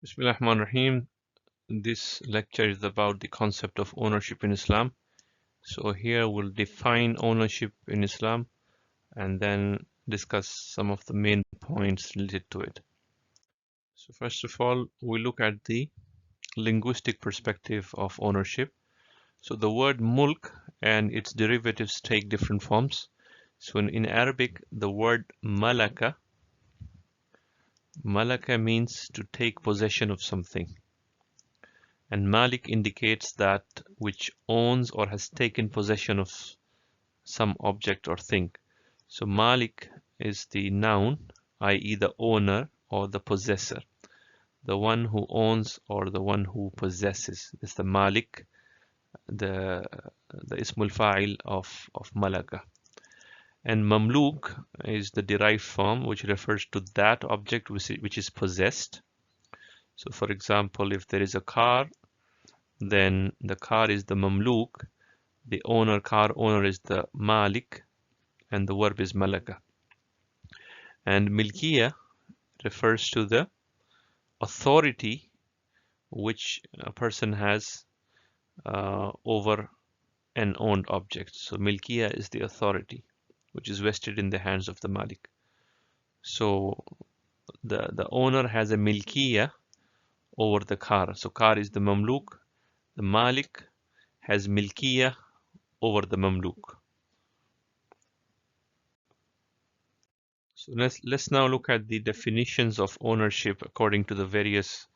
Bismillahirrahmanirrahim. This lecture is about the concept of ownership in Islam. So here we'll define ownership in Islam and then discuss some of the main points related to it. So first of all, we look at the linguistic perspective of ownership. So the word mulk and its derivatives take different forms. So in Arabic, the word malaka means to take possession of something. And Malik indicates that which owns or has taken possession of some object or thing. So Malik is the noun, i.e. the owner or the possessor. The one who owns or the one who possesses is the Malik, the Ismul Fa'il of Malaka. And Mamluk is the derived form which refers to that object which is possessed. So for example, if there is a car, then the car is the Mamluk, the car owner is the Malik, and the verb is Malaka. And Milkiya refers to the authority which a person has over an owned object. So Milkiya is the authority which is vested in the hands of the Malik. So the owner has a Milkiya over the car. So car is the Mamluk. The Malik has Milkiya over the Mamluk. So let's now look at the definitions of ownership according to the various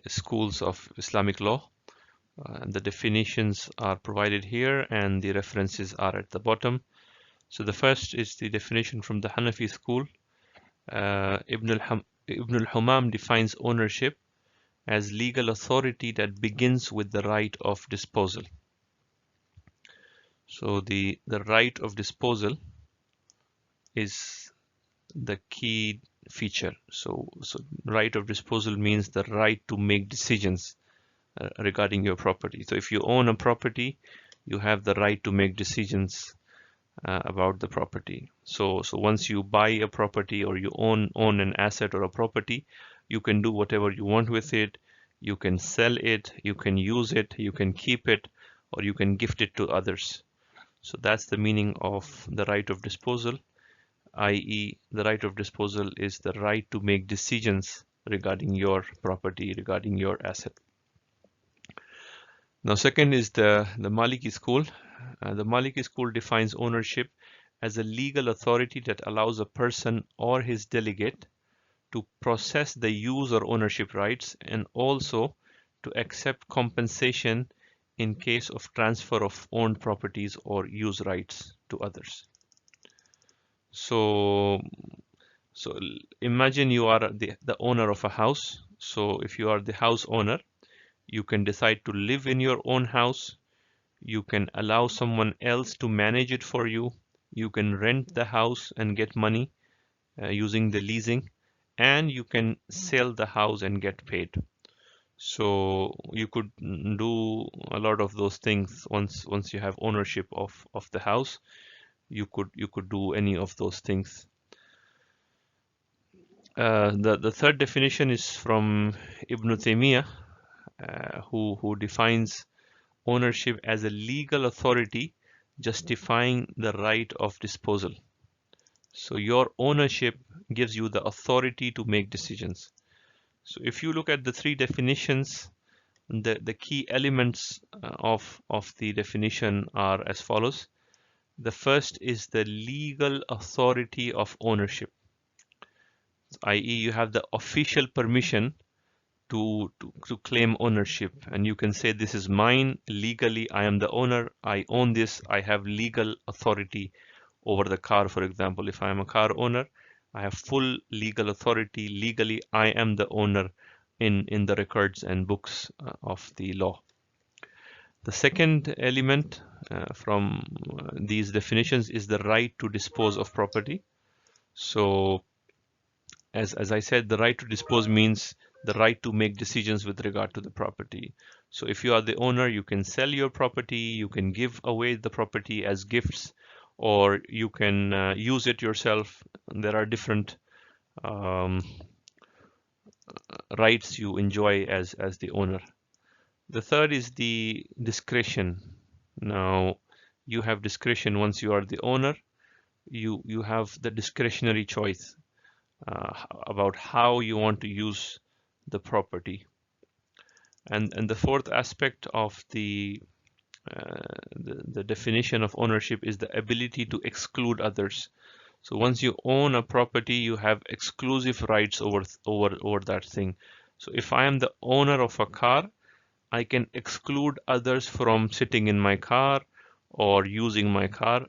schools of Islamic law. The definitions are provided here and the references are at the bottom. So the first is the definition from the Hanafi school. Ibn al-Humam defines ownership as legal authority that begins with the right of disposal. So the right of disposal is the key feature. So right of disposal means the right to make decisions regarding your property. So if you own a property, you have the right to make decisions about the property. So once you buy a property or you own an asset or a property, you can do whatever you want with it. You can sell it, you can use it, you can keep it, or you can gift it to others. So that's the meaning of the right of disposal, i.e. the right of disposal is the right to make decisions regarding your property, regarding your asset. Now second is the Maliki school. The Maliki school defines ownership as a legal authority that allows a person or his delegate to process the use or ownership rights and also to accept compensation in case of transfer of owned properties or use rights to others. So imagine you are the owner of a house. So if you are the house owner, you can decide to live in your own house. You can allow someone else to manage it for you. You can rent the house and get money using the leasing, and you can sell the house and get paid. So you could do a lot of those things once you have ownership of the house. You could do any of those things. The third definition is from Ibn Taymiyyah, who defines ownership as a legal authority justifying the right of disposal. So your ownership gives you the authority to make decisions. So if you look at the three definitions, the key elements of the definition are as follows. The first is the legal authority of ownership, i.e. you have the official permission to claim ownership, and you can say this is mine legally. I am the owner, I own this, I have legal authority over the car. For example, if I am a car owner, I have full legal authority. Legally, I am the owner in the records and books of the law. The second element from these definitions is the right to dispose of property. So as I said, the right to dispose means the right to make decisions with regard to the property. So if you are the owner, you can sell your property, you can give away the property as gifts, or you can use it yourself. There are different rights you enjoy as the owner. The third is the discretion. Now, you have discretion once you are the owner. You have the discretionary choice about how you want to use the property. And the fourth aspect of the definition of ownership is the ability to exclude others. So once you own a property, you have exclusive rights over that thing. So if I am the owner of a car, I can exclude others from sitting in my car or using my car.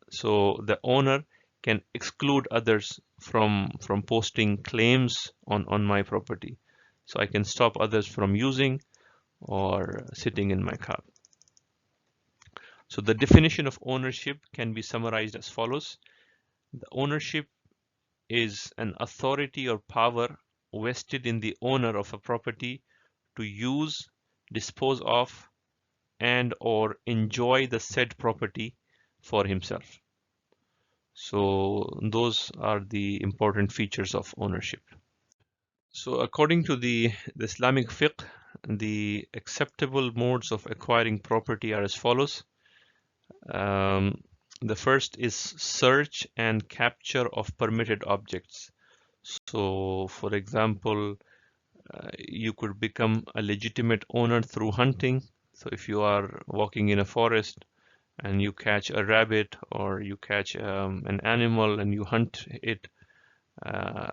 So the owner can exclude others from posting claims on my property. So I can stop others from using or sitting in my car. So the definition of ownership can be summarized as follows. The ownership is an authority or power vested in the owner of a property to use, dispose of, and or enjoy the said property for himself. So those are the important features of ownership. So according to the Islamic fiqh, the acceptable modes of acquiring property are as follows. The first is search and capture of permitted objects. So for example, you could become a legitimate owner through hunting. So if you are walking in a forest and you catch a rabbit or you catch an animal and you hunt it,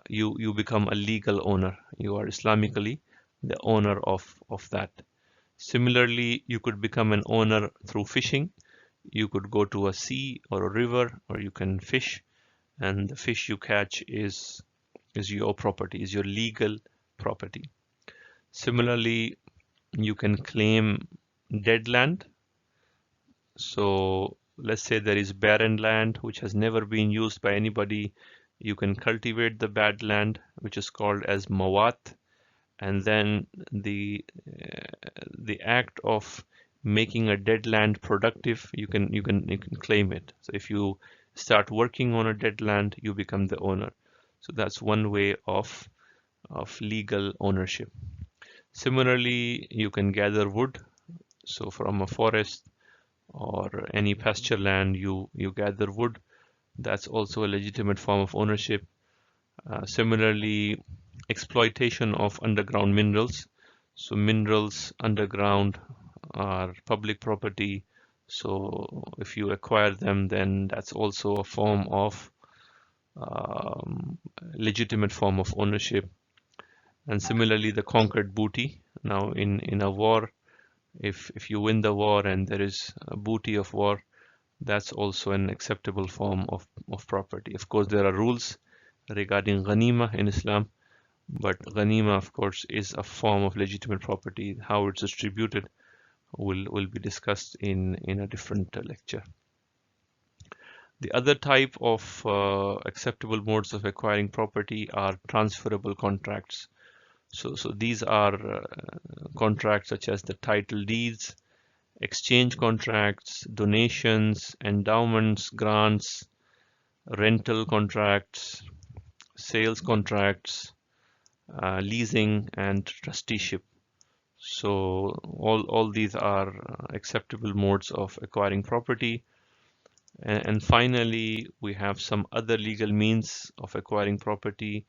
you become a legal owner. You are Islamically the owner of that. Similarly, you could become an owner through fishing. You could go to a sea or a river, or you can fish, and the fish you catch is your property, is your legal property. Similarly, you can claim dead land. So let's say there is barren land which has never been used by anybody. You can cultivate the bad land, which is called as mawat, and then the act of making a dead land productive, you can claim it. So if you start working on a dead land, you become the owner. So that's one way of legal ownership. Similarly, you can gather wood. So from a forest or any pasture land, you gather wood. That's also a legitimate form of ownership. Similarly, exploitation of underground minerals. So minerals underground are public property. So if you acquire them, then that's also a form of legitimate form of ownership. And similarly, the conquered booty. Now, in a war, if you win the war and there is a booty of war, that's also an acceptable form of property. Of course, there are rules regarding ghanima in Islam, but ghanima, of course, is a form of legitimate property. How it's distributed will be discussed in a different lecture. The other type of acceptable modes of acquiring property are transferable contracts. So these are contracts such as the title deeds, exchange contracts, donations, endowments, grants, rental contracts, sales contracts, leasing, and trusteeship. So all these are acceptable modes of acquiring property. And finally, we have some other legal means of acquiring property.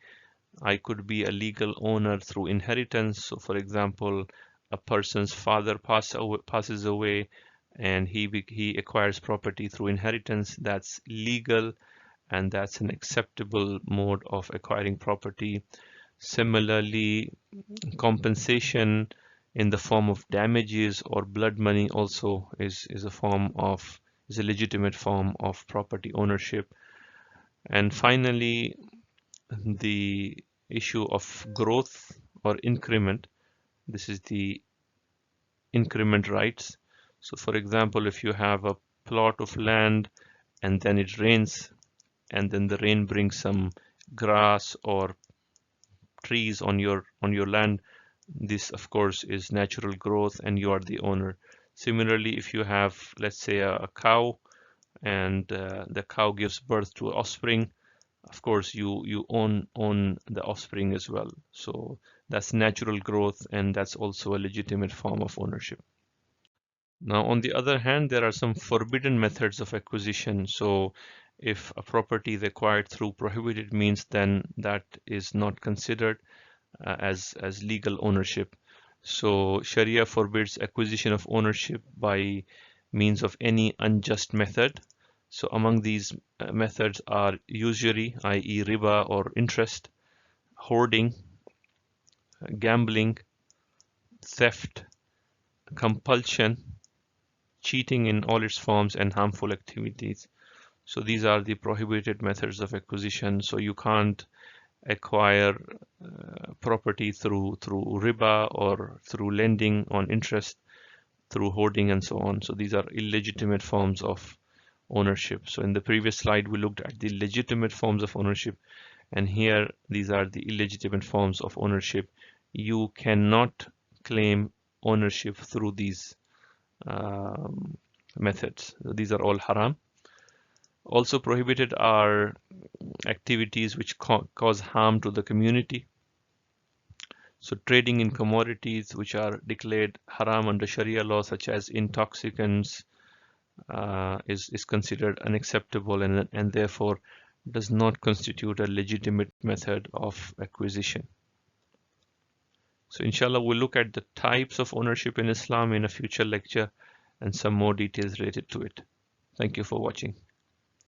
I could be a legal owner through inheritance. So for example, a person's father passes away and he acquires property through inheritance. That's legal and that's an acceptable mode of acquiring property. Similarly, compensation in the form of damages or blood money also is a legitimate form of property ownership. And finally, the issue of growth or increment. This is the increment rights. So for example, if you have a plot of land and then it rains and then the rain brings some grass or trees on your land, this of course is natural growth and you are the owner. Similarly, if you have, let's say, a cow and the cow gives birth to offspring, of course you own the offspring as well. So That's natural growth, and that's also a legitimate form of ownership. Now, on the other hand, there are some forbidden methods of acquisition. So if a property is acquired through prohibited means, then that is not considered as legal ownership. So Sharia forbids acquisition of ownership by means of any unjust method. So among these methods are usury, i.e. riba or interest, hoarding, gambling, theft, compulsion, cheating in all its forms, and harmful activities. So these are the prohibited methods of acquisition. So you can't acquire property through riba or through lending on interest, through hoarding and so on. So these are illegitimate forms of ownership. So in the previous slide, we looked at the legitimate forms of ownership, and here these are the illegitimate forms of ownership. You cannot claim ownership through these methods. So these are all haram. Also prohibited are activities which cause harm to the community. So trading in commodities which are declared haram under Sharia law, such as intoxicants, is considered unacceptable and therefore does not constitute a legitimate method of acquisition. So inshallah, we'll look at the types of ownership in Islam in a future lecture and some more details related to it. Thank you for watching.